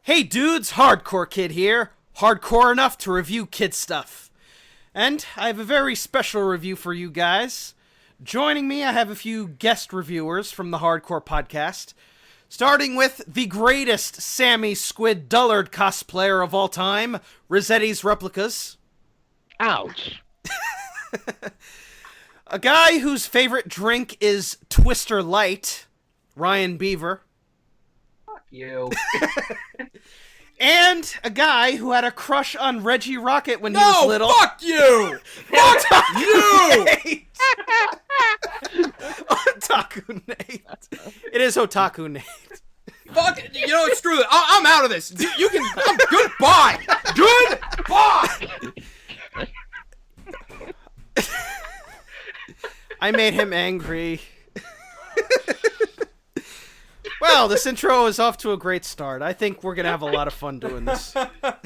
Hey dudes, Hardcore Kid here. Hardcore enough to review kid stuff. And I have a very special review for you guys. Joining me, I have a few guest reviewers from the Hardcore Podcast. Starting with the greatest Sammy Squid Dullard cosplayer of all time, ResettisReplicas. Ouch. A guy whose favorite drink is Twister Light, Ryan Beaver. Fuck you. And a guy who had a crush on Reggie Rocket when he was little. Fuck you! Fuck you! Nate! Otaku Nate. It is Otaku Nate. Fuck, you know what, screw it. I'm out of this. You can, goodbye! Goodbye! I made him angry. Well, this intro is off to a great start. I think we're going to have a lot of fun doing this. Wait a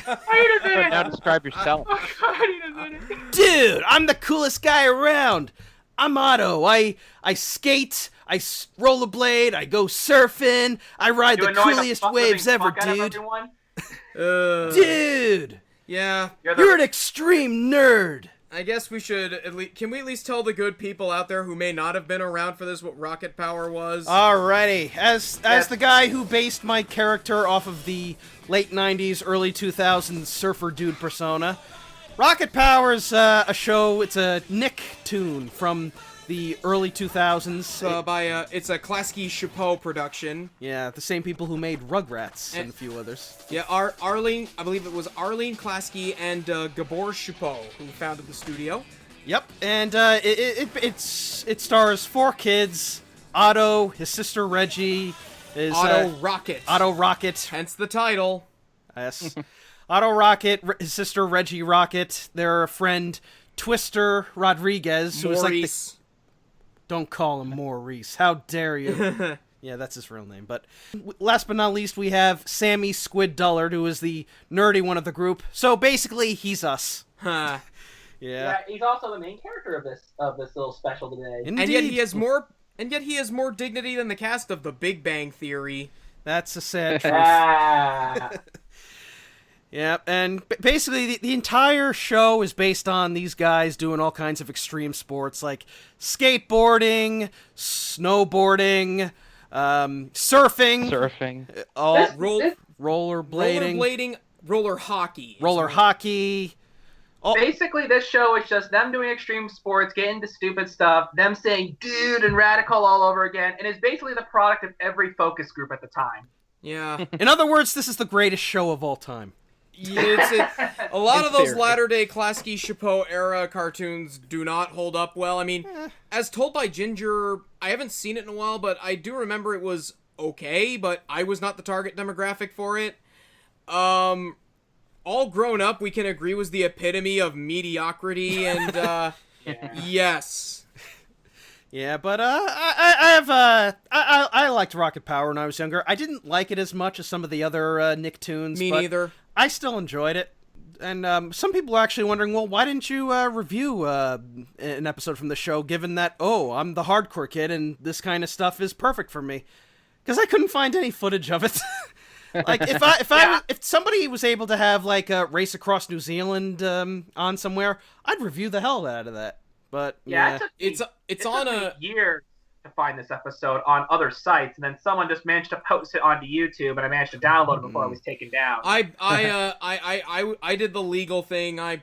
minute. Now describe yourself. Wait a minute. Dude, I'm the coolest guy around. I'm Otto. I skate, I rollerblade, I go surfing, I ride the coolest waves ever, dude. Dude! Yeah, You're an extreme nerd. I guess we should can we at least tell the good people out there who may not have been around for this what Rocket Power was? Alrighty. As the guy who based my character off of the late 90s, early 2000s surfer dude persona, Rocket Power's a show, it's a Nicktoon from the early 2000s. It's a Klasky Chapeau production. Yeah, the same people who made Rugrats and a few others. Yeah, Arlene, I believe it was Arlene Klasky and Gabor Chapeau who founded the studio. Yep, and it stars 4 kids: Otto, his sister Reggie, Otto Rocket. Otto Rocket. Hence the title. Yes. Otto Rocket, his sister Reggie Rocket, their friend Twister Rodriguez, who is like the... Don't call him Maurice. How dare you? Yeah, that's his real name. But last but not least, we have Sammy Squid Dullard, who is the nerdy one of the group. So basically, he's us. Huh. Yeah. He's also the main character of this little special today. Indeed. And yet he has more dignity than the cast of The Big Bang Theory. That's a sad truth. Ah. Yeah, and basically the entire show is based on these guys doing all kinds of extreme sports like skateboarding, snowboarding, surfing, rollerblading, roller hockey. Roller hockey. Basically, this show is just them doing extreme sports, getting into stupid stuff, them saying "dude" and "radical" all over again, and it's basically the product of every focus group at the time. Yeah. In other words, this is the greatest show of all time. Yeah, a lot of those latter-day Klasky Chapeau era cartoons do not hold up well. I mean, as told by Ginger, I haven't seen it in a while, but I do remember it was okay, but I was not the target demographic for it. All Grown Up, we can agree, was the epitome of mediocrity, and, yes. Yeah, but I liked Rocket Power when I was younger. I didn't like it as much as some of the other Nicktoons. Me neither. I still enjoyed it. And some people are actually wondering, well, why didn't you review an episode from the show, given that, I'm the hardcore kid and this kind of stuff is perfect for me? Because I couldn't find any footage of it. Like, if somebody was able to have, like, a Race Across New Zealand on somewhere, I'd review the hell out of that. But yeah, it took a year to find this episode on other sites, and then someone just managed to post it onto YouTube, and I managed to download it before it was taken down. I did the legal thing. I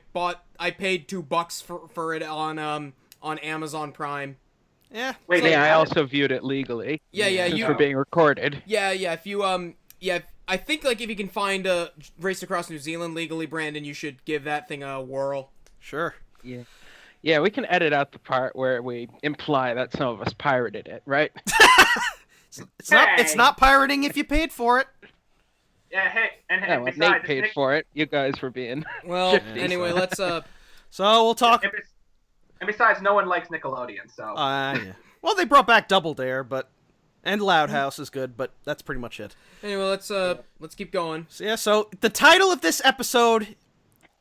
paid $2 for it on Amazon Prime. Yeah. Wait, I also viewed it legally. Yeah, for being recorded. Yeah. If you I think like if you can find a Race Across New Zealand legally, Brandon, you should give that thing a whirl. Sure. Yeah. Yeah, we can edit out the part where we imply that some of us pirated it, right? It's not pirating if you paid for it. Yeah, and when Nate paid for it, you guys were being well. Anyway, let's So we'll talk. And besides, no one likes Nickelodeon, so. Yeah. Well, they brought back Double Dare, and Loud House is good, but that's pretty much it. Anyway, let's keep going. So the title of this episode,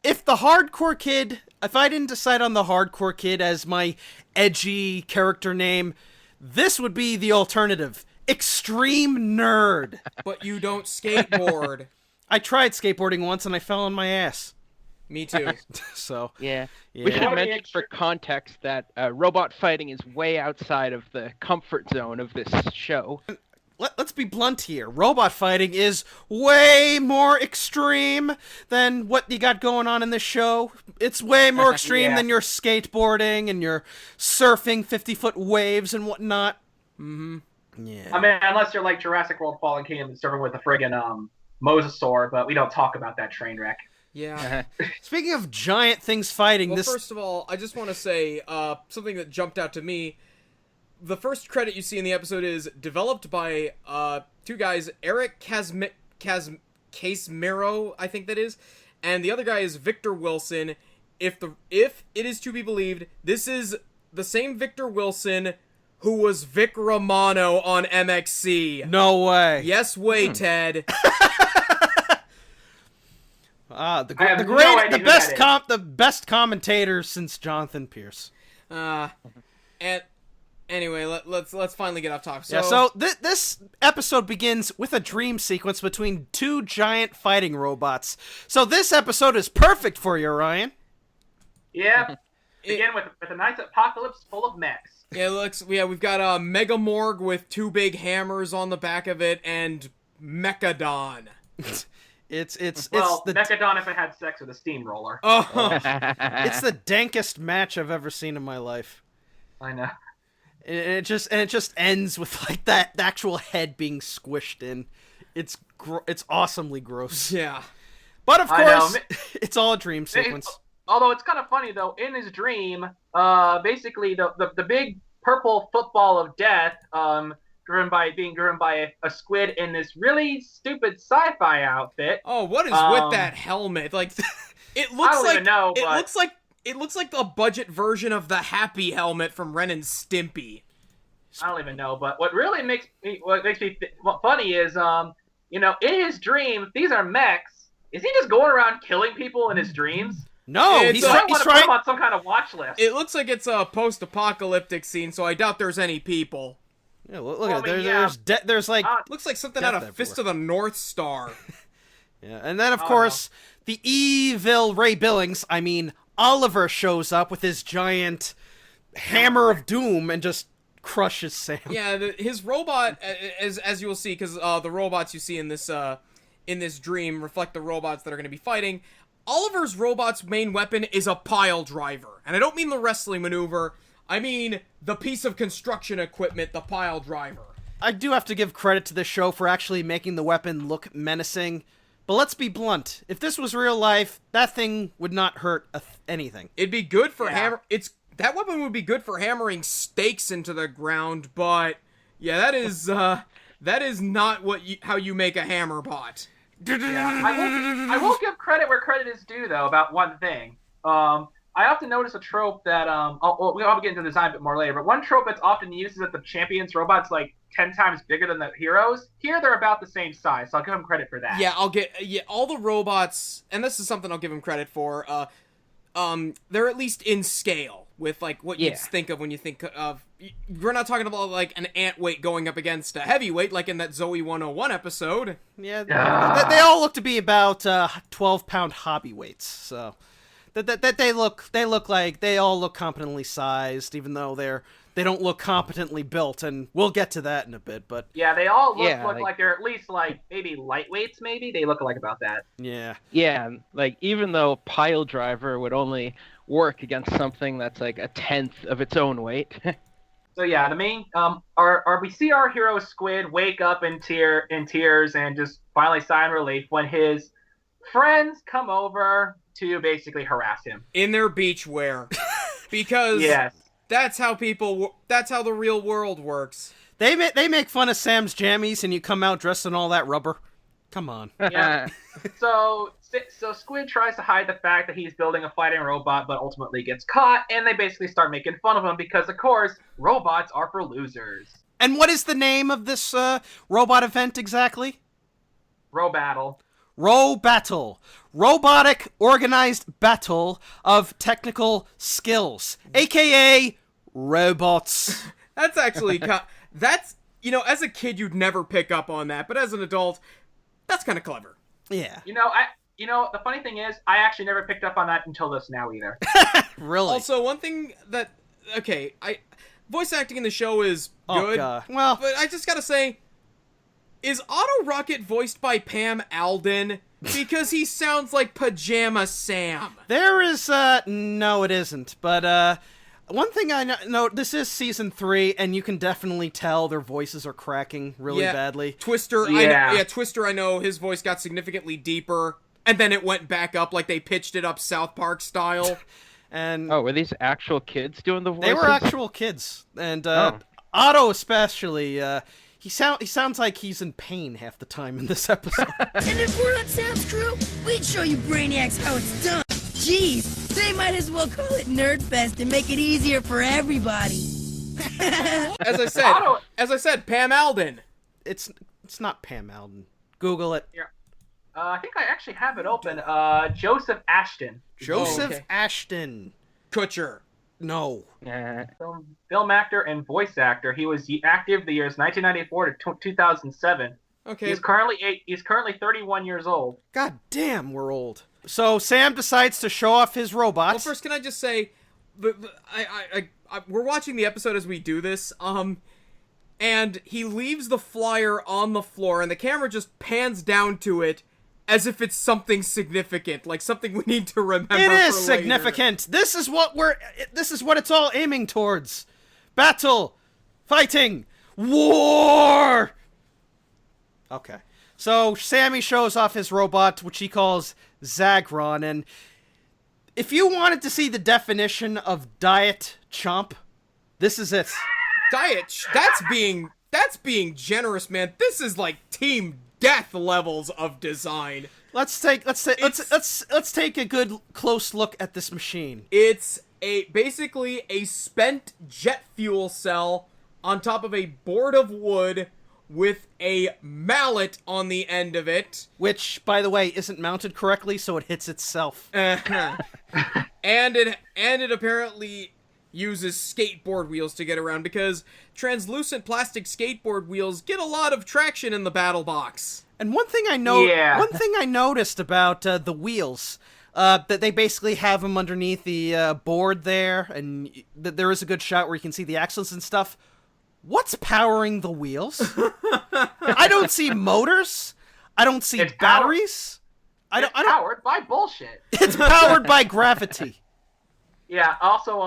if I didn't decide on the hardcore kid as my edgy character name, this would be the alternative. Extreme nerd. But you don't skateboard. I tried skateboarding once and I fell on my ass. Me too. So Yeah. yeah. We should mention for context that robot fighting is way outside of the comfort zone of this show. Let's be blunt here. Robot fighting is way more extreme than what you got going on in this show. It's way more extreme than your skateboarding and your surfing 50-foot waves and whatnot. Mm-hmm. Yeah. I mean, unless you're like Jurassic World Fallen Kingdom and starting with the friggin' Mosasaur, but we don't talk about that train wreck. Yeah. Speaking of giant things fighting, Well, first of all, I just want to say something that jumped out to me. The first credit you see in the episode is developed by two guys, Eric Casemiro, I think that is, and the other guy is Victor Wilson. If it is to be believed, this is the same Victor Wilson who was Vic Romano on MXC. No way. Yes way, Ted. The best commentator since Jonathan Pierce. And anyway, let's finally get off topic. So this episode begins with a dream sequence between two giant fighting robots. So this episode is perfect for you, Ryan. Yeah. Begin with a nice apocalypse full of mechs. Yeah, we've got a Mega Morg with two big hammers on the back of it and Mechadon. It's Mechadon if it had sex with a steamroller. Oh. It's the dankest match I've ever seen in my life. I know. And it just ends with like the actual head being squished in. It's awesomely gross. Yeah. But of course, it's all a dream sequence. Although it's kind of funny though, in his dream, basically the big purple football of death, being driven by a squid in this really stupid sci-fi outfit. Oh, what is with that helmet? Like, it looks It looks like the budget version of the Happy helmet from Ren and Stimpy. I don't even know, but what makes me funny is, in his dreams, these are mechs. Is he just going around killing people in his dreams? No, he's trying to put him on some kind of watch list. It looks like it's a post-apocalyptic scene, so I doubt there's any people. Yeah, look at it. There's like looks like something out of Fist of the North Star. Yeah, and then of course the evil Ray Billings, Oliver, shows up with his giant hammer of doom and just crushes Sam. Yeah, his robot, as you will see, because the robots you see in this dream reflect the robots that are going to be fighting. Oliver's robot's main weapon is a pile driver, and I don't mean the wrestling maneuver. I mean the piece of construction equipment, the pile driver. I do have to give credit to this show for actually making the weapon look menacing. But let's be blunt. If this was real life, that thing would not hurt anything. It'd be good for that weapon would be good for hammering stakes into the ground, but yeah, that is not how you make a hammer bot. Yeah. I will give credit where credit is due though about one thing. I often notice a trope that we'll get into the design a bit more later, but one trope that's often used is that the champions robot's like 10 times bigger than the heroes. Here they're about the same size, so I'll give them credit for that. Yeah, all the robots, and this is something I'll give them credit for. They're at least in scale with like what you think of when you think of. We're not talking about like an ant weight going up against a heavyweight like in that Zoe 101 episode. Yeah, they all look to be about 12-pound hobby weights. So that they look like they all look competently sized, even though they don't look competently built, and we'll get to that in a bit. But yeah, they all look like they're at least like maybe lightweights. Maybe they look like about that. Yeah. Yeah, like even though pile driver would only work against something that's like a tenth of its own weight. So yeah, the main we see our hero Squid wake up in tears and just finally sigh in relief when his friends come over to basically harass him in their beachwear, because that's how the real world works. They make fun of Sam's jammies, and you come out dressed in all that rubber. Come on. Yeah. So Squid tries to hide the fact that he's building a fighting robot, but ultimately gets caught, and they basically start making fun of him because, of course, robots are for losers. And what is the name of this robot event exactly? Robattle. Robattle. Robotic organized battle of technical skills, aka robots. That's actually as a kid you'd never pick up on that, but as an adult, that's kind of clever. Yeah. The funny thing is, I actually never picked up on that until this now either. Really? Also, one thing that voice acting in the show is good. Oh, God. Well, but I just gotta say, is Otto Rocket voiced by Pam Alden? Because he sounds like Pajama Sam. there is, no, it isn't. But, one thing I know, this is season 3, and you can definitely tell their voices are cracking really badly. Twister, Yeah. Twister, I know his voice got significantly deeper, and then it went back up like they pitched it up South Park style. And Oh, were these actual kids doing the voices? they were actual kids. And, Otto especially, he sounds like he's in pain half the time in this episode. And if we're on Sam's crew, we'd show you Brainiacs how it's done. Jeez, they might as well call it Nerdfest and make it easier for everybody. As I said, Pam Alden. It's not Pam Alden. Google it. I think I actually have it open. Joseph Ashton. Joseph Ashton. Kutcher. No. Film actor and voice actor. He was active the years 1994 to 2007. Okay. He's currently 31 years old. God damn, we're old. So Sam decides to show off his robots. Well, first, can I just say, we're watching the episode as we do this, and he leaves the flyer on the floor, and the camera just pans down to it as if it's something significant, like something we need to remember. It is for later. significant. This is what it's all aiming towards. Battle, fighting, war. Okay. So Sammy shows off his robot, which he calls Zagron, and if you wanted to see the definition of diet chomp, this is it. That's being generous, man. This is like Team Death levels of design. Let's take a good close look at this machine. It's basically a spent jet fuel cell on top of a board of wood with a mallet on the end of it. Which, by the way, isn't mounted correctly, so it hits itself. And it apparently uses skateboard wheels to get around, because translucent plastic skateboard wheels get a lot of traction in the BattleBots. And one thing I noticed about the wheels, that they basically have them underneath the board there, and there is a good shot where you can see the axles and stuff. What's powering the wheels? I don't see motors. I don't see batteries. It's powered by bullshit. It's powered by gravity. Yeah. Also,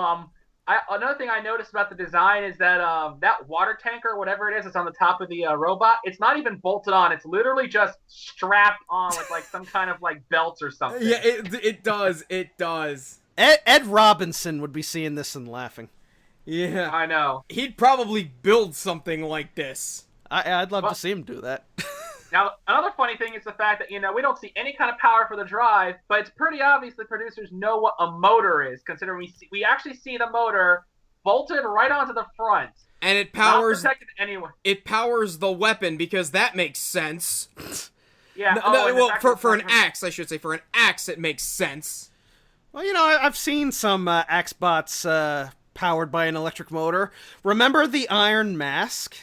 another thing I noticed about the design is that that water tanker, whatever it is, that's on the top of the robot, it's not even bolted on. It's literally just strapped on with like some kind of like belts or something. Yeah, it does. It does. Ed Robinson would be seeing this and laughing. Yeah, I know. He'd probably build something like this. I'd love to see him do that. Now, another funny thing is the fact that, we don't see any kind of power for the drive, but it's pretty obvious the producers know what a motor is, considering we actually see the motor bolted right onto the front. And it powers... Not protected anyway. It powers the weapon, because that makes sense. Yeah. For an axe, I should say. For an axe, it makes sense. Well, I've seen some axe bots powered by an electric motor. Remember the Iron Mask?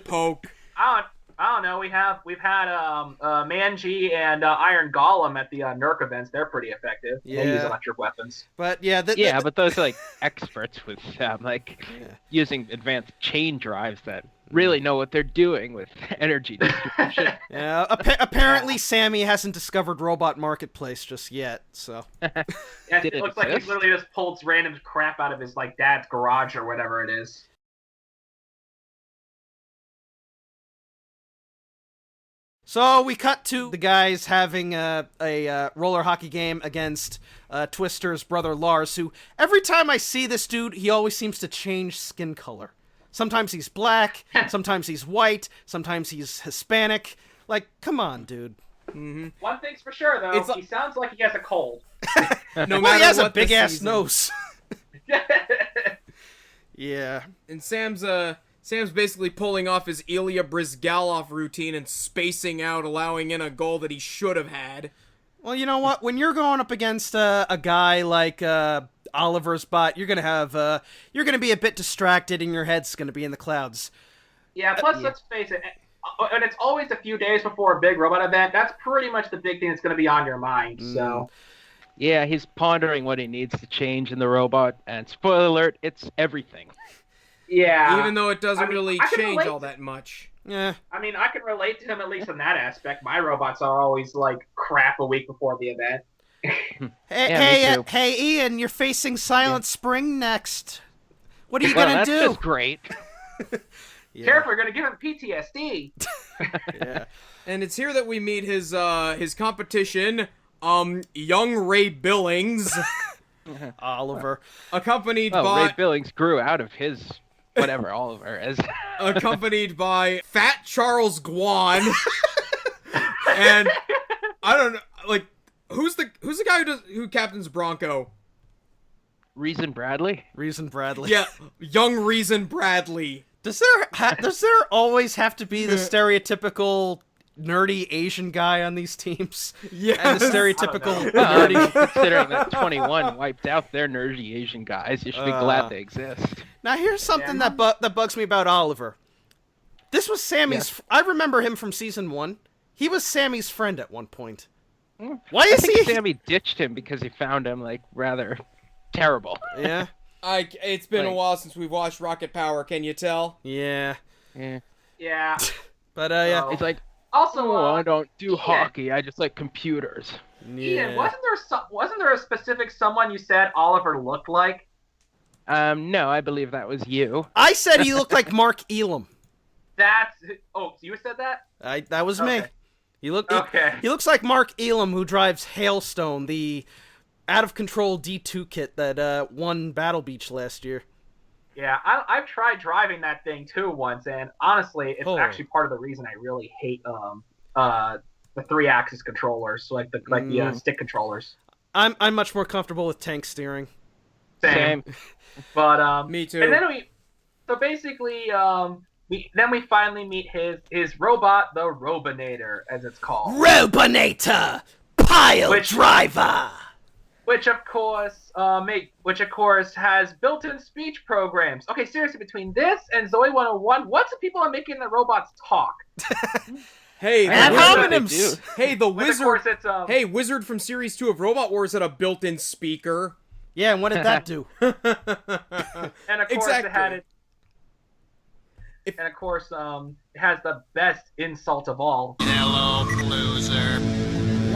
Poke. I don't know. We've had Manji and Iron Golem at the NERC events. They're pretty effective. Yeah. They use electric weapons. But yeah, but those are like experts with using advanced chain drives that really know what they're doing with energy distribution. Yeah. Apparently, Sammy hasn't discovered Robot Marketplace just yet. So. Yeah, it looks like he literally just pulls random crap out of his dad's garage or whatever it is. So we cut to the guys having a roller hockey game against Twister's brother Lars, who every time I see this dude, he always seems to change skin color. Sometimes he's black, sometimes he's white, sometimes he's Hispanic. Like, come on, dude. Mm-hmm. One thing's for sure, though, he sounds like he has a cold. No matter he has a big-ass nose. Yeah. And Sam's basically pulling off his Ilya Brizgalov routine and spacing out, allowing in a goal that he should have had. Well, you know what? When you're going up against a guy like Oliver's bot, you're gonna be a bit distracted, and your head's gonna be in the clouds. Yeah. Plus, let's face it. and it's always a few days before a big robot event. That's pretty much the big thing that's going to be on your mind. So. Yeah, he's pondering what he needs to change in the robot, and spoiler alert, it's everything. Yeah. Even though it doesn't really change all that much. Yeah. I mean, I can relate to him at least in that aspect. My robots are always like crap a week before the event. Hey, Ian, you're facing Silent Spring next. What are you gonna do? That's just great. Yeah. Careful, you're gonna give him PTSD. Yeah. And it's here that we meet his competition, young Ray Billings, Oliver, accompanied Oh, by Ray Billings grew out of his whatever Oliver is. accompanied by Fat Charles Guan, and I don't know, like who's the guy who captains Bronco? Reason Bradley? Reason Bradley. Yeah, young Reason Bradley. Does there always have to be the stereotypical nerdy Asian guy on these teams? Yes. And the stereotypical Well, nerdy. considering that 21 wiped out their nerdy Asian guys, you should be glad they exist. Now here's something that bugs me about Oliver. This was Sammy's. I remember him from season 1. He was Sammy's friend at one point. Why is I think he? Sammy ditched him because he found him like rather terrible. Yeah. It's been a while since we've watched Rocket Power. Can you tell? Yeah. Yeah. But yeah. Oh. He's like, Also, I don't do hockey. I just like computers. Ian, wasn't there a specific someone you said Oliver looked like? No, I believe that was you. I said he looked like Mark Elam. You said that? That was me. Okay. He looks like Mark Elam, who drives Hailstone, the out-of-control D2 kit that won Battle Beach last year. Yeah, I've tried driving that thing too once, and honestly, it's actually part of the reason I really hate the 3-axis controllers, so like the stick controllers. I'm much more comfortable with tank steering. Same. But Me too. And then we finally meet his robot, the Robinator, as it's called. Robinator, pile driver. Which of course has built-in speech programs. Okay, seriously, between this and Zoe 101, what's the people are making the robots talk? Hey, And homonyms. Hey, the But of wizard. course it's Hey, Wizard from Series 2 of Robot Wars had a built-in speaker. Yeah, and what did that do? and of course Exactly. it has the best insult of all. Hello, loser.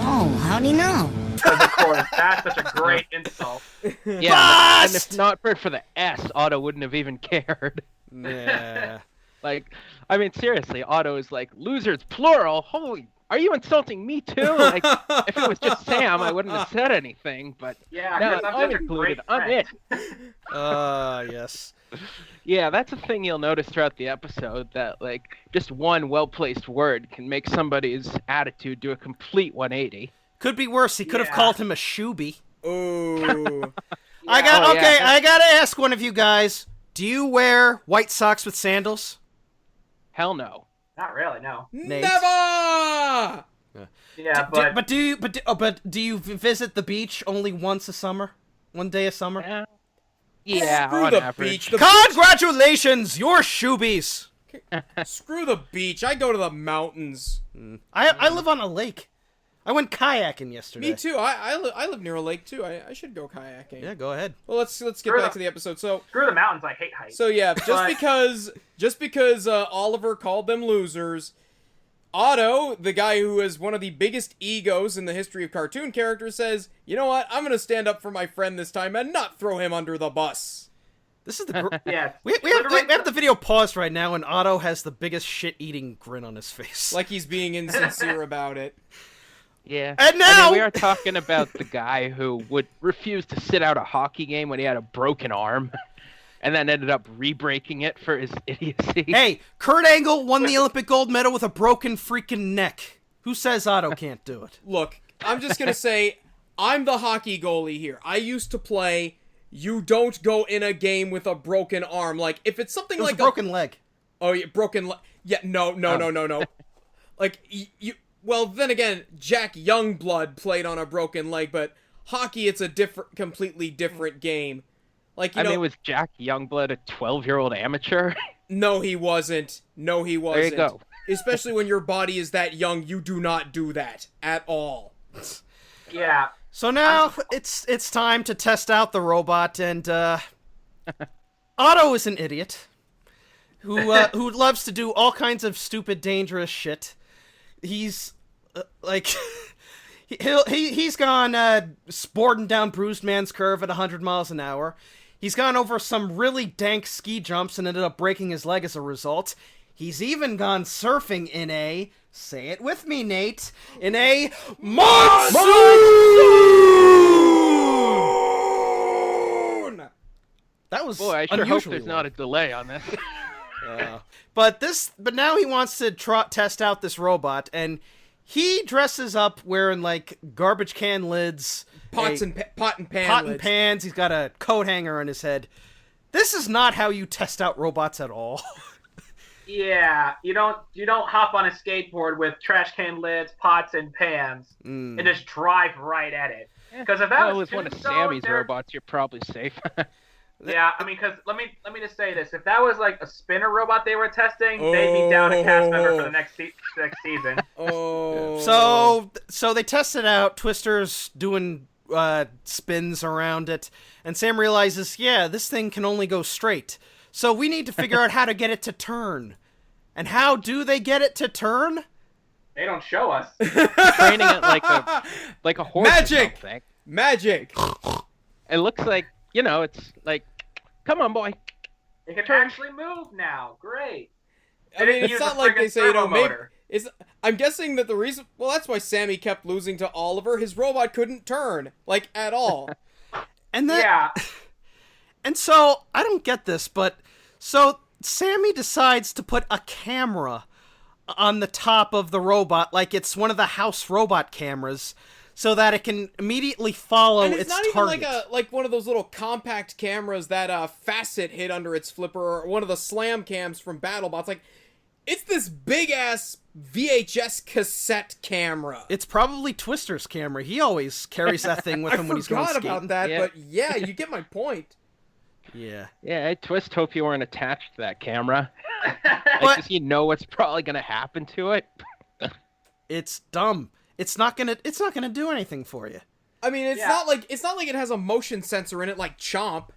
Whoa, how'd he know? Because of course that's such a great insult. Yeah, and if not for the S, Otto wouldn't have even cared. Yeah. Like, I mean, seriously, Otto is like, losers, plural, holy, are you insulting me too? Like, if it was just Sam, I wouldn't have said anything, but Yeah, no, because I'm I'm such a included, great I'm friend. it. Yes. Yeah, that's a thing you'll notice throughout the episode, that, like, just one well-placed word can make somebody's attitude do a complete 180. Could be worse. He could have called him a shooby. Ooh. I gotta ask one of you guys. Do you wear white socks with sandals? Hell no. Not really, no. Nate? Never! Yeah, But do you visit the beach only once a summer? One day a summer? Yeah, Screw on the average. beach. Congratulations, you're shoobies. Screw the beach. I go to the mountains. I live on a lake. I went kayaking yesterday. Me too. I live near a lake too. I should go kayaking. Yeah, go ahead. Well, let's get back to the episode. So screw the mountains. I hate heights. So yeah, just because Oliver called them losers, Otto, the guy who is one of the biggest egos in the history of cartoon characters, says, "You know what? I'm gonna stand up for my friend this time and not throw him under the bus." This is the Yeah, we have the video paused right now, and Otto has the biggest shit-eating grin on his face. Like he's being insincere about it. Yeah. And now- I mean, we are talking about the guy who would refuse to sit out a hockey game when he had a broken arm, and then ended up re-breaking it for his idiocy. Hey, Kurt Angle won the Olympic gold medal with a broken freaking neck. Who says Otto can't do it? Look, I'm just gonna say, I'm the hockey goalie here. I used to play. You don't go in a game with a broken arm. Like, if it's something It was like a broken leg. Oh, yeah, broken leg. Yeah, no. Like, you... Well, then again, Jack Youngblood played on a broken leg, but hockey, it's a completely different game. Like, you know... I mean, was Jack Youngblood a 12-year-old amateur? No, he wasn't. There you go. Especially when your body is that young, you do not do that at all. Yeah. So now it's time to test out the robot, and Otto is an idiot who loves to do all kinds of stupid, dangerous shit. He's like he's gone sporting down Bruised Man's Curve at 100 miles an hour. He's gone over some really dank ski jumps and ended up breaking his leg as a result. He's even gone surfing in a, say it with me, Nate, in a monsoon! That was Boy, I sure hope unusually there's not a delay on this. But now he wants to test out this robot, and he dresses up wearing like garbage can lids, Pot and pan pot and lids. pans. He's got a coat hanger on his head. This is not how you test out robots at all. Yeah, you don't hop on a skateboard with trash can lids, pots, and pans and just drive right at it. Because if that was one of Tombstone, Sammy's robots, you're probably safe. Yeah, I mean, because let me just say this: if that was like a spinner robot they were testing, they'd be down a cast member for the next season. So they tested out. Twister's doing spins around it, and Sam realizes, yeah, this thing can only go straight. So we need to figure out how to get it to turn. And how do they get it to turn? They don't show us. Training it like a horse. Magic! Or something. Magic! It looks like, it's like, come on, boy. It can actually move now. Great. I mean, it's not like they say, servo maybe... motor. I'm guessing that the reason... Well, that's why Sammy kept losing to Oliver. His robot couldn't turn. Like, at all. And then... Yeah. And so, I don't get this, but... So, Sammy decides to put a camera on the top of the robot, like it's one of the house robot cameras, so that it can immediately follow and it's its not target. even like one of those little compact cameras that Facet hid under its flipper, or one of the slam cams from BattleBots. Like, it's this big-ass VHS cassette camera. It's probably Twister's camera. He always carries that thing with him when he's going I skating. forgot about that, Yeah. but yeah, you get my point. Yeah. Yeah, I twist hope you weren't attached to that camera. But- Does he know what's probably gonna happen to it? It's dumb. It's not gonna do anything for you. I mean, it's not like it has a motion sensor in it like Chomp.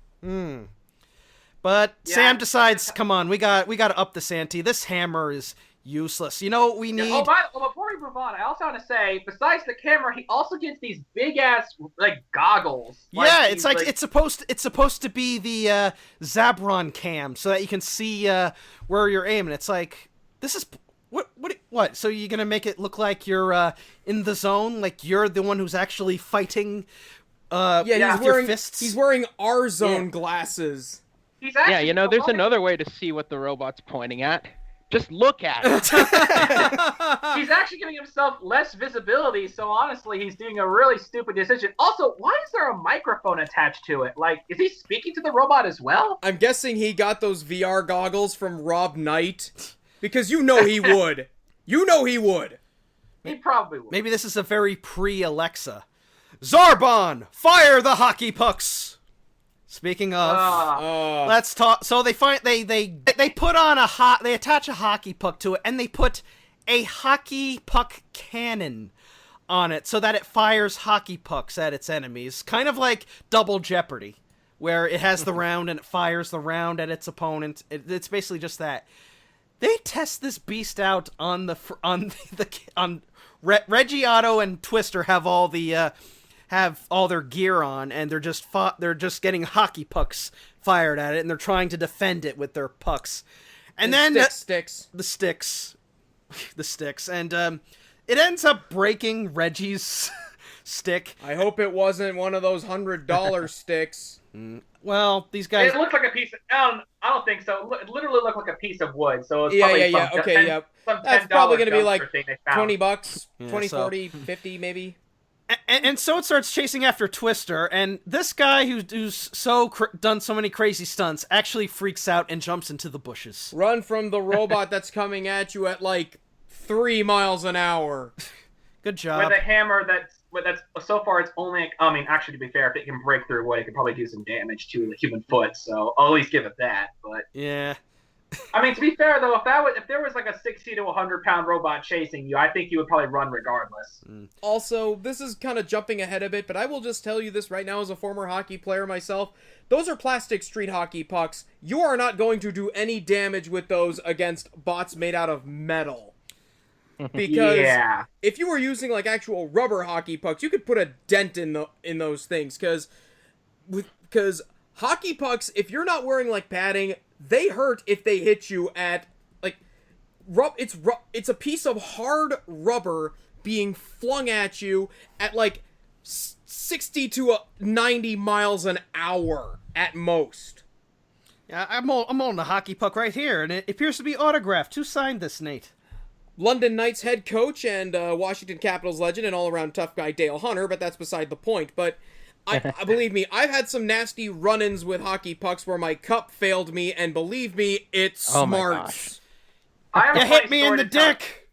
But Yeah. Sam decides, come on, we got to up the ante. This hammer is useless. You know what we need? Before we move on, I also want to say, besides the camera, he also gets these big ass like goggles. Yeah, it's like it's supposed to be the Zabron cam, so that you can see where you're aiming. It's like, this is what? So you're gonna make it look like you're in the zone, like you're the one who's actually fighting. With your fists. He's wearing R-Zone glasses. He's actually, Yeah, there's another way to see what the robot's pointing at. Just look at it. He's actually giving himself less visibility, so honestly, he's doing a really stupid decision. Also, why is there a microphone attached to it? Like, is he speaking to the robot as well? I'm guessing he got those VR goggles from Rob Knight, because you know he would. You know he would. He probably would. Maybe this is a very pre-Alexa. Zarbon, fire the hockey pucks. Speaking of, let's talk. So they put on they attach a hockey puck to it, and they put a hockey puck cannon on it so that it fires hockey pucks at its enemies, kind of like Double Jeopardy, where it has the round and it fires the round at its opponent. It's basically just that. They test this beast out on Reggie, Otto, and Twister have all their gear on, and they're just getting hockey pucks fired at it, and they're trying to defend it with their pucks. And then the sticks, and it ends up breaking Reggie's stick. I hope it wasn't one of those $100 sticks. Well, these guys. It looks like a piece of. I don't think so. It literally looked like a piece of wood. So it's That's probably going to be like $20. $20, Yeah, 20, so- 40, 50 maybe. And so it starts chasing after Twister, and this guy who's done so many crazy stunts actually freaks out and jumps into the bushes. Run from the robot that's coming at you at like 3 miles an hour. Good job. With a hammer that's so far it's only. I mean, actually, to be fair, if it can break through wood, it can probably do some damage to the human foot. So I'll at least give it that. But Yeah. I mean, to be fair though, if there was like a 60 to 100-pound robot chasing you, I think you would probably run regardless. Also, this is kind of jumping ahead a bit, but I will just tell you this right now as a former hockey player myself. Those are plastic street hockey pucks. You are not going to do any damage with those against bots made out of metal. Because if you were using like actual rubber hockey pucks, you could put a dent in those things. Because hockey pucks, if you're not wearing like padding, they hurt if they hit you at like it's a piece of hard rubber being flung at you at like 60 to 90 miles an hour at most. Yeah, I'm on the hockey puck right here, and it appears to be autographed. Who signed this, Nate? London Knights head coach and Washington Capitals legend and all-around tough guy Dale Hunter, but that's beside the point. But I believe me, I've had some nasty run-ins with hockey pucks where my cup failed me, and believe me, it smarts. You hit me in the dick!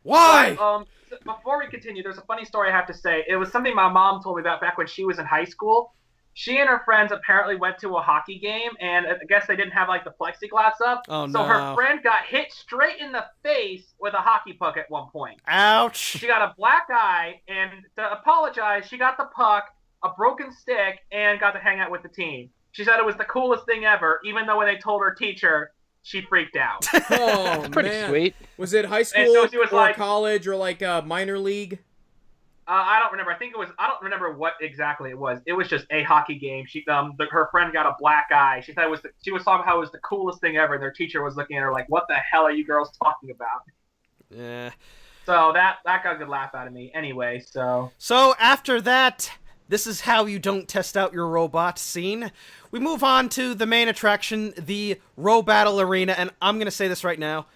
Why? Before we continue, there's a funny story I have to say. It was something my mom told me about back when she was in high school. She and her friends apparently went to a hockey game, and I guess they didn't have like the plexiglass up. Oh, so her friend got hit straight in the face with a hockey puck at one point. Ouch! She got a black eye, and to apologize, she got the puck, a broken stick, and got to hang out with the team. She said it was the coolest thing ever, even though when they told her teacher, she freaked out. Oh, That's pretty sweet. Was it high school or college or like minor league? I don't remember. I don't remember what exactly it was. It was just a hockey game. Her friend got a black eye. She said she was talking how it was the coolest thing ever. And their teacher was looking at her like, "What the hell are you girls talking about?" Yeah. So that got a good laugh out of me. Anyway, so after that, this is how you don't test out your robot scene. We move on to the main attraction, the Row Battle Arena, and I'm gonna say this right now: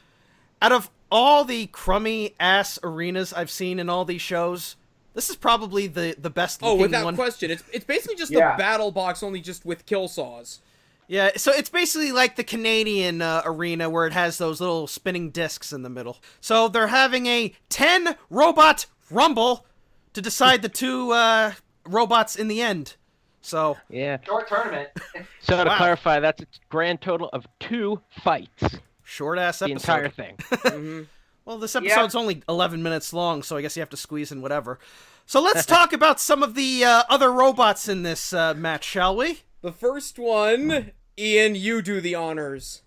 out of all the crummy ass arenas I've seen in all these shows, this is probably the best looking one. Oh, without question. It's basically just the BattleBots, only just with kill saws. Yeah, so it's basically like the Canadian arena where it has those little spinning discs in the middle. So they're having a 10 robot rumble to decide the two robots in the end. So yeah, short tournament. So to clarify, that's a grand total of 2 fights. Short ass episode. The entire thing. Mm-hmm. Well, this episode's only 11 minutes long, so I guess you have to squeeze in whatever. So let's talk about some of the other robots in this match, shall we? The first one, Ian, you do the honors.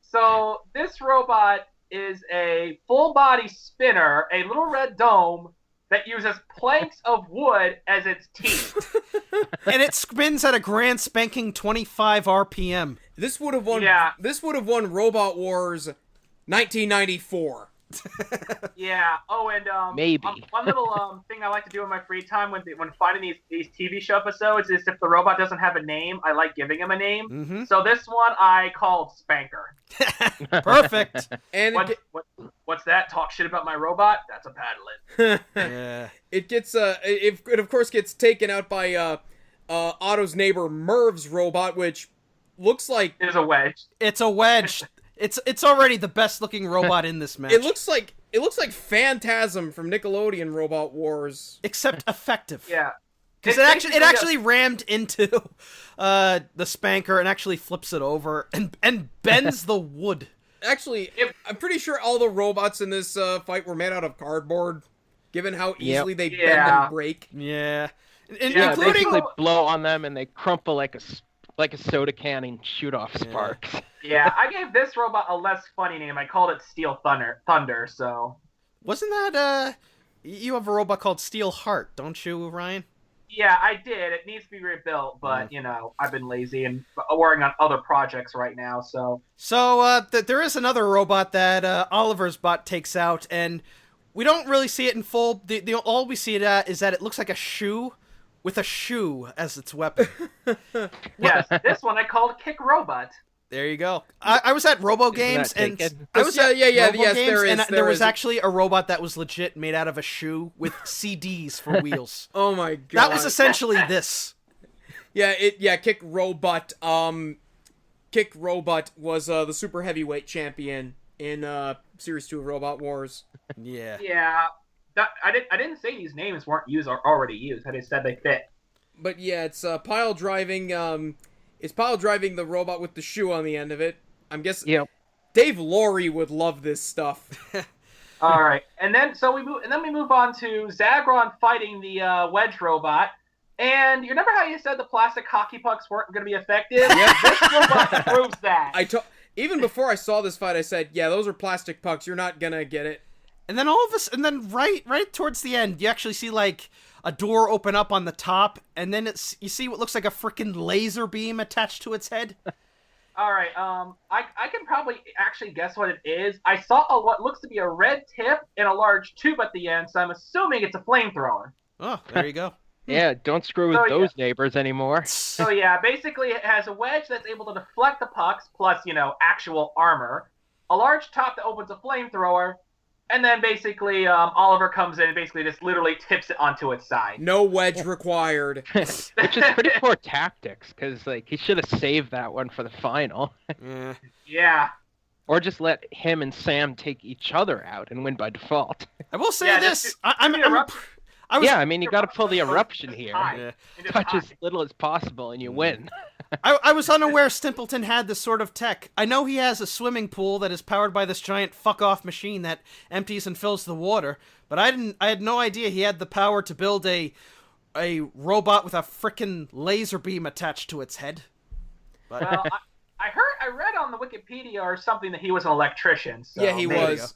So this robot is a full-body spinner, a little red dome that uses planks of wood as its teeth. And it spins at a grand spanking 25 RPM. This would have won. Yeah. This would have won Robot Wars 1994. Yeah. Oh, and maybe one little thing I like to do in my free time when finding these TV show episodes is if the robot doesn't have a name, I like giving him a name. Mm-hmm. So this one I called Spanker. Perfect. And what's that? Talk shit about my robot? That's a paddling. Yeah. It gets it of course gets taken out by Otto's neighbor Merv's robot, which looks like it's a wedge. It's a wedge. It's already the best looking robot in this match. It looks like Phantasm from Nickelodeon Robot Wars, except effective. Yeah. Because it actually rammed into the Spanker and actually flips it over and bends the wood. Actually, I'm pretty sure all the robots in this fight were made out of cardboard, given how easily they bend and break. Yeah. Including they blow on them and they crumple like a soda can and shoot off sparks. Yeah, I gave this robot a less funny name. I called it Steel Thunder, so... Wasn't that, you have a robot called Steel Heart, don't you, Ryan? Yeah, I did. It needs to be rebuilt, but, you know, I've been lazy and working on other projects right now, so... So, there is another robot that Oliver's bot takes out, and we don't really see it in full. All we see it at is that it looks like a shoe with a shoe as its weapon. Yes, this one I called Kick Robot. There you go. I was at Robo Games, and I was at Robo Games, there was actually a robot that was legit made out of a shoe with CDs for wheels. Oh my god! That was essentially this. Kick Robot. Kick Robot was the super heavyweight champion in Series 2 of Robot Wars. Yeah. Yeah. I didn't say these names weren't used or already used. I just said they fit. But yeah, it's pile driving. is pile driving the robot with the shoe on the end of it. I'm guessing. Yep. Dave Laurie would love this stuff. All right, and then we move on to Zagron fighting the wedge robot. And you remember how you said the plastic hockey pucks weren't going to be effective? This robot proves that. Even before I saw this fight, I said, "Yeah, those are plastic pucks. You're not gonna get it." And then right towards the end, you actually see like a door open up on the top, and then you see what looks like a freaking laser beam attached to its head. All right, I can probably actually guess what it is. I saw what looks to be a red tip and a large tube at the end, so I'm assuming it's a flamethrower. Oh, there you go. Yeah, don't screw with those neighbors anymore. So yeah, basically it has a wedge that's able to deflect the pucks, plus, actual armor, a large top that opens a flamethrower, and then basically Oliver comes in and basically just literally tips it onto its side. No wedge required. Which is pretty poor tactics, because he should have saved that one for the final. Yeah. Or just let him and Sam take each other out and win by default. I will say this. You got to pull the eruption here. Yeah. Touch as little as possible and you win. I was unaware Stimpleton had this sort of tech. I know he has a swimming pool that is powered by this giant fuck-off machine that empties and fills the water, but I had no idea he had the power to build a robot with a frickin' laser beam attached to its head. But... Well, I read on the Wikipedia or something that he was an electrician. So yeah, he was.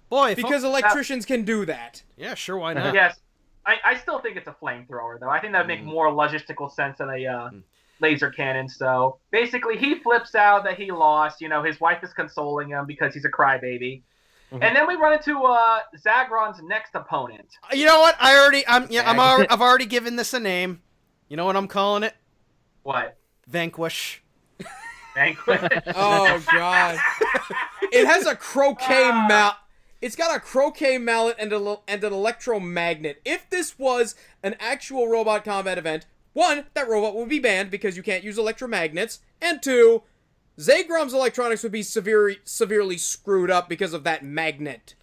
Boy, because electricians can do that. Yeah, sure, why not? Yes. I still think it's a flamethrower, though. I think that would make more logistical sense than a laser cannon. So basically, he flips out that he lost. His wife is consoling him because he's a crybaby. Mm-hmm. And then we run into Zagron's next opponent. You know what? I've already given this a name. You know what I'm calling it? What? Vanquish. Vanquish. Oh God! It has a croquet mallet. It's got a croquet mallet and an electromagnet. If this was an actual robot combat event, 1, that robot would be banned because you can't use electromagnets, and 2, Zagrom's electronics would be severely screwed up because of that magnet.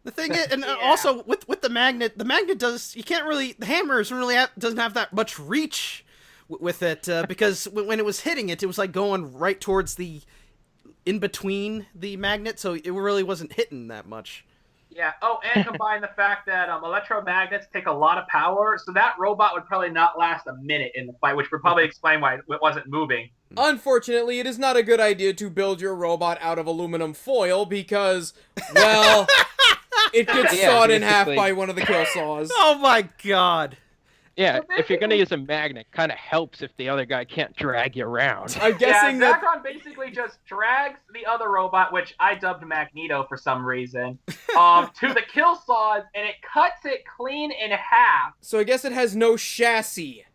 The thing is, and also with the magnet does, the hammer doesn't have that much reach with it, because when it was hitting it, it was like going right towards the in between the magnet, so it really wasn't hitting that much. Yeah. Oh, and combine the fact that electromagnets take a lot of power, so that robot would probably not last a minute in the fight, which would probably explain why it wasn't moving. Unfortunately, it is not a good idea to build your robot out of aluminum foil because, well, it gets sawed in half by one of the kill saws. Oh my God. Yeah, if you're going to use a magnet, kind of helps if the other guy can't drag you around. I'm guessing that Zagron basically just drags the other robot, which I dubbed Magneto for some reason, to the kill saws, and it cuts it clean in half. So I guess it has no chassis.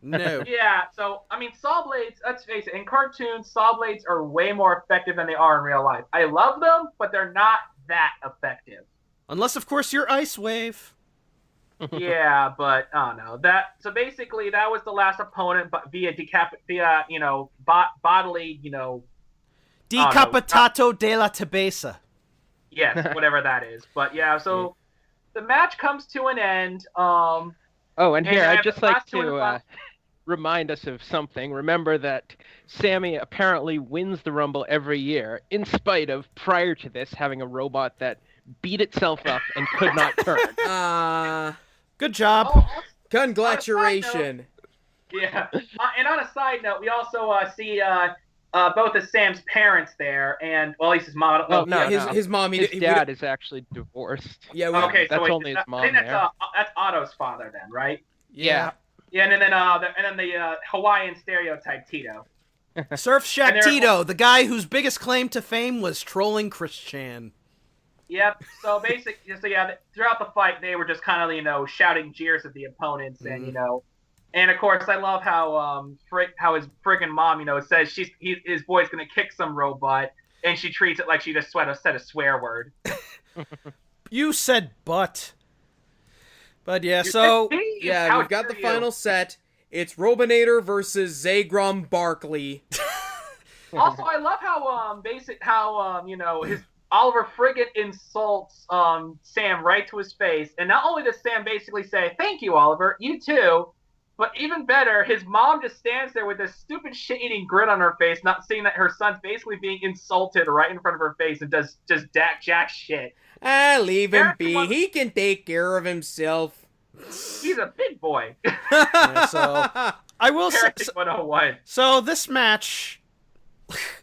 No. Yeah, so, saw blades, let's face it, in cartoons, saw blades are way more effective than they are in real life. I love them, but they're not that effective. Unless, of course, you're Ice Wave. Yeah, but I don't know that. So basically, that was the last opponent, but via bodily, Decapitato de la Tabesa. Yes, whatever that is. But yeah, so the match comes to an end. And here I'd just like to remind us of something. Remember that Sammy apparently wins the Rumble every year, in spite of, prior to this, having a robot that beat itself up and could not turn. Good job. Congratulations. Yeah. And on a side note, we also see both of Sam's parents there, and well, at least his mom. His mom. His dad is actually divorced. Yeah. Okay, that's so only his mom. I think there. That's Otto's father, then, right? Yeah. Yeah, and then the Hawaiian stereotype Tito. Surf Shack Tito, the guy whose biggest claim to fame was trolling Chris Chan. Yep. So basically, throughout the fight, they were just kind of, shouting jeers at the opponents, and and of course, I love how his friggin' mom, says his boy's gonna kick some robot, and she treats it like she just said a swear word. You said butt. But yeah, we've got the final set. It's Robinator versus Zagrom Barkley. Also, I love how his Oliver friggin' insults Sam right to his face, and not only does Sam basically say, "Thank you, Oliver, you too," But even better, his mom just stands there with this stupid shit-eating grin on her face, not seeing that her son's basically being insulted right in front of her face and does just jack shit. Leave him be. He can take care of himself. He's a big boy. Yeah, so I will say, Parenting 101. so this match.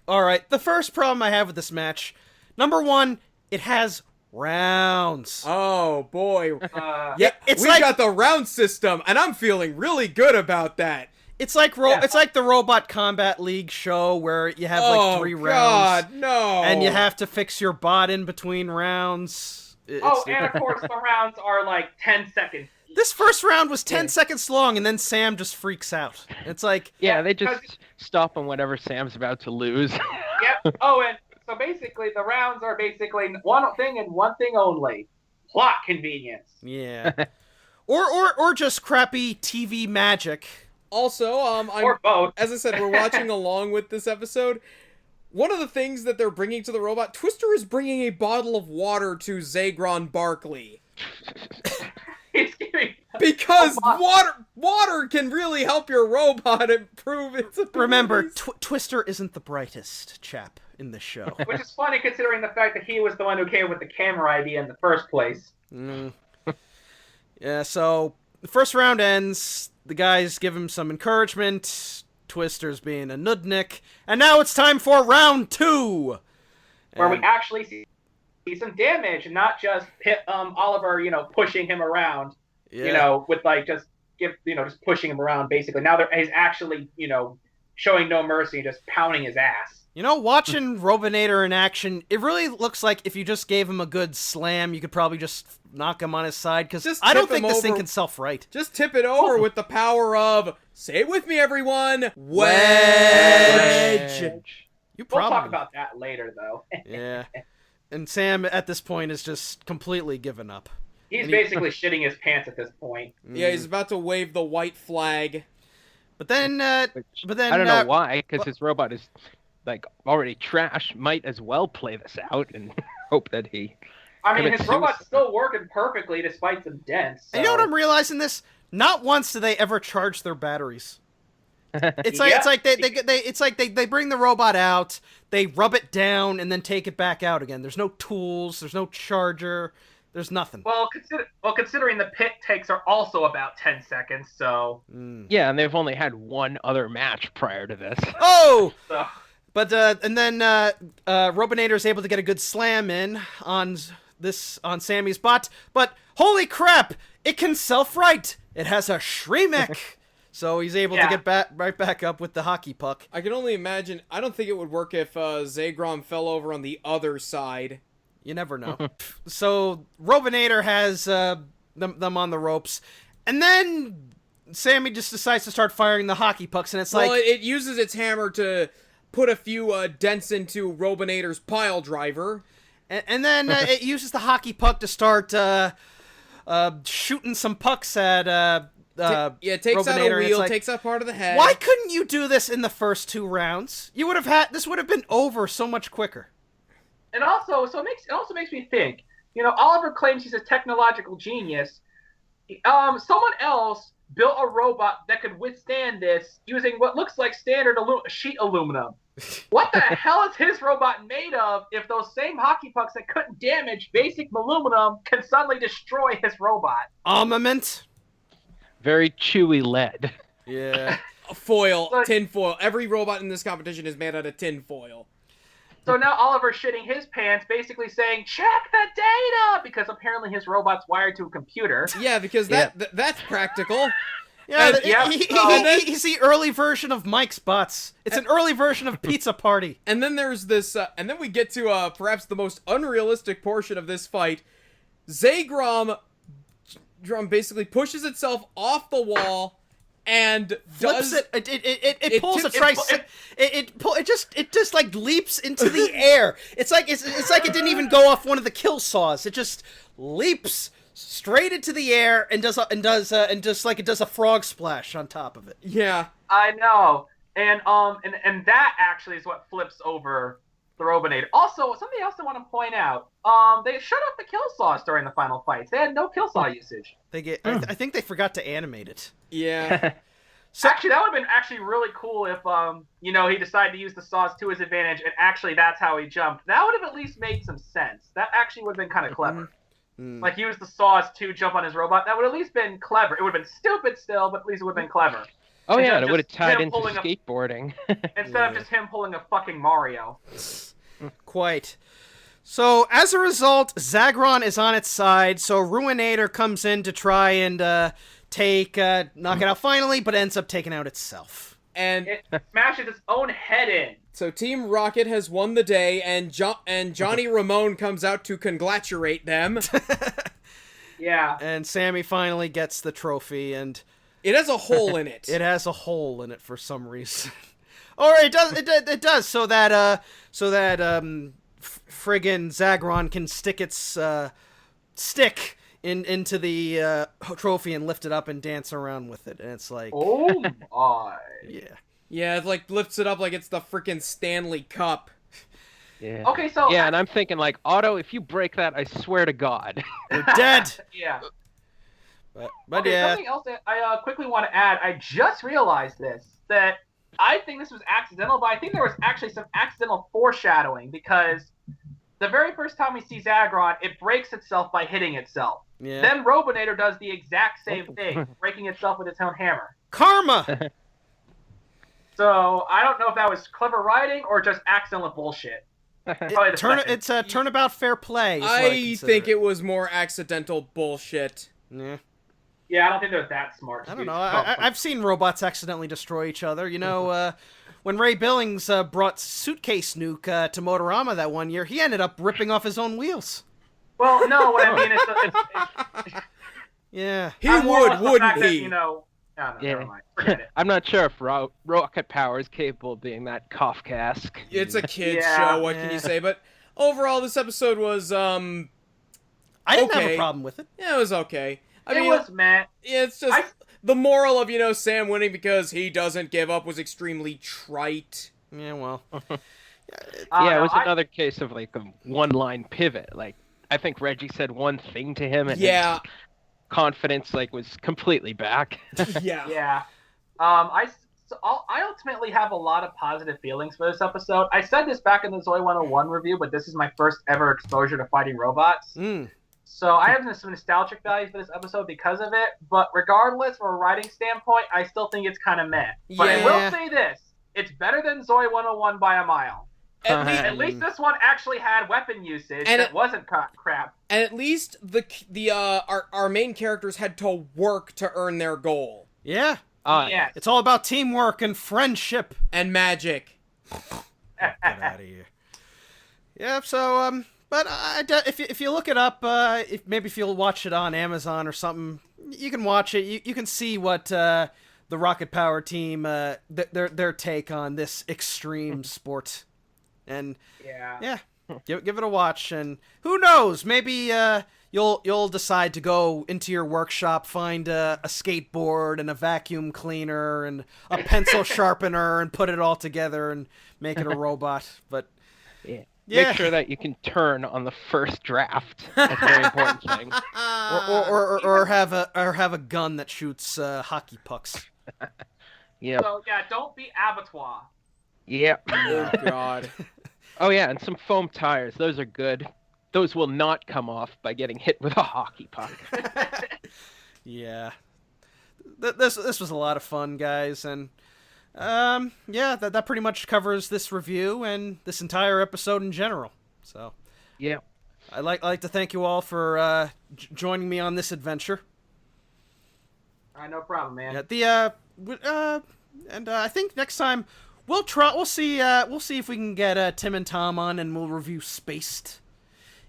All right, the first problem I have with this match, number one, it has rounds. Oh boy. Yeah, it's we got the round system, and I'm feeling really good about that. It's like it's like the Robot Combat League show where you have like 3 rounds. God, no. And you have to fix your bot in between rounds. and of course the rounds are like 10 seconds. This first round was 10 seconds long, and then Sam just freaks out. It's like... Yeah, they just stop on whatever Sam's about to lose. Yep. Oh, and so basically the rounds are basically one thing and one thing only. Plot convenience. Yeah. or just crappy TV magic. Also, Or both. as I said, we're watching along with this episode. One of the things that they're bringing to the robot, Twister is bringing a bottle of water to Zagron Barkley. He's giving... Because water can really help your robot improve its abilities. Remember, Twister isn't the brightest chap in this show. Which is funny considering the fact that he was the one who came with the camera idea in the first place. Yeah, so the first round ends. The guys give him some encouragement. Twister's being a nudnik. And now it's time for round 2! Where we actually see some damage and not just hit Oliver, pushing him around. Yeah. With like just pushing him around basically. Now he's actually, showing no mercy and just pounding his ass. Watching Robinator in action, it really looks like if you just gave him a good slam, you could probably just knock him on his side, because I don't think this thing can self-right. Just tip it over with the power of, say it with me, everyone, wedge! You We'll probably... talk about that later, though. Yeah. And Sam, at this point, is just completely given up. He's basically shitting his pants at this point. Yeah, he's about to wave the white flag. But then, I don't know why, because his robot is like already trash. Might as well play this out and hope that he. I mean, his robot's still working perfectly despite some dents. So. And you know what I'm realizing this? Not once do they ever charge their batteries. It's like they bring the robot out, they rub it down, and then take it back out again. There's no tools, there's no charger, there's nothing. Well, considering the pit takes are also about 10 seconds, so. Yeah, and they've only had one other match prior to this. Oh! So. But and then Robinator is able to get a good slam in on Sammy's bot. But holy crap! It can self-right. It has a Shreemic. So he's able to get right back up with the hockey puck. I can only imagine. I don't think it would work if Zagrom fell over on the other side. You never know. So Robinator has them on the ropes, and then Sammy just decides to start firing the hockey pucks, and it's like it uses its hammer to put a few dents into Robinator's pile driver, and then it uses the hockey puck to start shooting some pucks at. It takes Robinator, out a wheel, like, takes out part of the head. Why couldn't you do this in the first 2 rounds? You would have this would have been over so much quicker. And also, it also makes me think. Oliver claims he's a technological genius. Someone else built a robot that could withstand this using what looks like standard sheet aluminum. What the hell is his robot made of if those same hockey pucks that couldn't damage basic aluminum can suddenly destroy his robot? Armament? Very chewy lead. Yeah. Foil, tin foil. Every robot in this competition is made out of tin foil. So now Oliver's shitting his pants, basically saying, check the data! Because apparently his robot's wired to a computer. Yeah, because that's practical. Yeah, he's the early version of Mike's Butts. It's an early version of Pizza Party. And then there's this, and then we get to perhaps the most unrealistic portion of this fight. Zagrom basically pushes itself off the wall and flips it. It pulls a tricep. It just like leaps into the air. It's like it didn't even go off one of the kill saws. It just leaps straight into the air and does a frog splash on top of it. Yeah, I know, and that actually is what flips over the Robinator. Also, something else I want to point out. They shut off the kill saws during the final fights. They had no kill saw usage. I think they forgot to animate it. Yeah. So, actually, that would have been actually really cool if, he decided to use the saws to his advantage, and actually that's how he jumped. That would have at least made some sense. That actually would have been kind of clever. Like, use the saws to jump on his robot. That would have at least been clever. It would have been stupid still, but at least it would have been clever. Oh, yeah, it would have tied into skateboarding. Instead of just him pulling a fucking Mario. Quite. So, as a result, Zagron is on its side, so Ruinator comes in to try and knock it out finally, but ends up taking out itself. And it smashes its own head in. So Team Rocket has won the day, and Johnny Ramone comes out to congratulate them. Yeah. And Sammy finally gets the trophy, and it has a hole in it. It has a hole in it for some reason. Or it does. It does so that friggin' Zagron can stick its stick into the trophy and lift it up and dance around with it, and it's like, oh my. Yeah, it like lifts it up like it's the freaking Stanley Cup. Yeah. Okay, so and I'm thinking like, Otto, if you break that, I swear to God, you're dead. Yeah. But okay, yeah. Something else that I quickly want to add. I just realized that I think this was accidental, but I think there was actually some accidental foreshadowing, because the very first time we see Zagron, it breaks itself by hitting itself. Yeah. Then Robinator does the exact same thing, breaking itself with its own hammer. Karma! So, I don't know if that was clever writing or just accidental bullshit. It's a turnabout fair play. I think it was more accidental bullshit. Yeah. Yeah, I don't think they're that smart. I don't know. I've seen robots accidentally destroy each other. You know, when Ray Billings brought Suitcase Nuke to Motorama that one year, he ended up ripping off his own wheels. Well, no, what I mean is... yeah. He wouldn't he? Never mind. Forget it. I'm not sure if Rocket Power is capable of being that Kafkaesque. It's a kid's show, what can you say? But overall, this episode was, I didn't have a problem with it. Yeah, it was okay. It was, man. It's just... The moral of, Sam winning because he doesn't give up was extremely trite. Yeah, well. It was another case of, like, a one-line pivot. Like, I think Reggie said one thing to him, and his confidence, like, was completely back. Yeah. I ultimately have a lot of positive feelings for this episode. I said this back in the Zoe 101 review, but this is my first ever exposure to fighting robots. So I have some nostalgic values for this episode because of it, but regardless, from a writing standpoint, I still think it's kind of meh. But I will say this, it's better than Zoe 101 by a mile. At least this one actually had weapon usage and it wasn't crap. And at least our main characters had to work to earn their goal. Yeah. Yes. It's all about teamwork and friendship. And magic. Get out of here. Yeah, so, but if you look it up, if you'll watch it on Amazon or something, you can watch it. You can see what the Rocket Power team, their take on this extreme sport. And give it a watch, and who knows, maybe you'll decide to go into your workshop, find a skateboard and a vacuum cleaner and a pencil sharpener and put it all together and make it a robot. But make sure that you can turn on the first draft. That's a very important thing. Or have a gun that shoots hockey pucks. Yeah. So don't be abattoir. Yep. Oh God. Oh yeah, and some foam tires. Those are good. Those will not come off by getting hit with a hockey puck. Yeah. This was a lot of fun, guys, and that pretty much covers this review and this entire episode in general. So yeah, I'd like to thank you all for joining me on this adventure. No problem, man. Yeah, I think next time we'll see if we can get Tim and Tom on, and we'll review Spaced.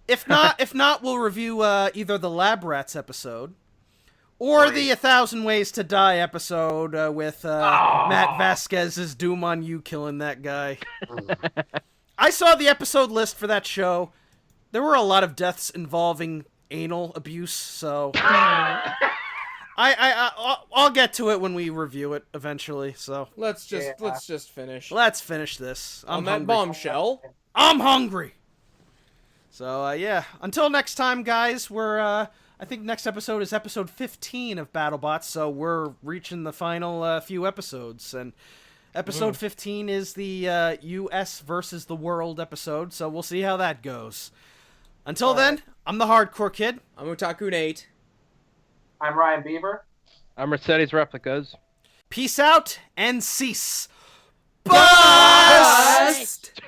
If not, we'll review either the Lab Rats episode or the 1,000 Ways to Die episode with Matt Vasquez's Doom on You killing that guy. I saw the episode list for that show. There were a lot of deaths involving anal abuse, so I'll get to it when we review it eventually. So let's just finish. Let's finish this. On that bombshell. I'm hungry. So, yeah. Until next time, guys, I think next episode is episode 15 of BattleBots, so we're reaching the final few episodes. And episode 15 is the U.S. versus the world episode, so we'll see how that goes. Until then, I'm the Hardcore Kid. I'm Otaku Nate. I'm Ryan Beaver. I'm ResettisReplicas. Peace out and cease. Bust!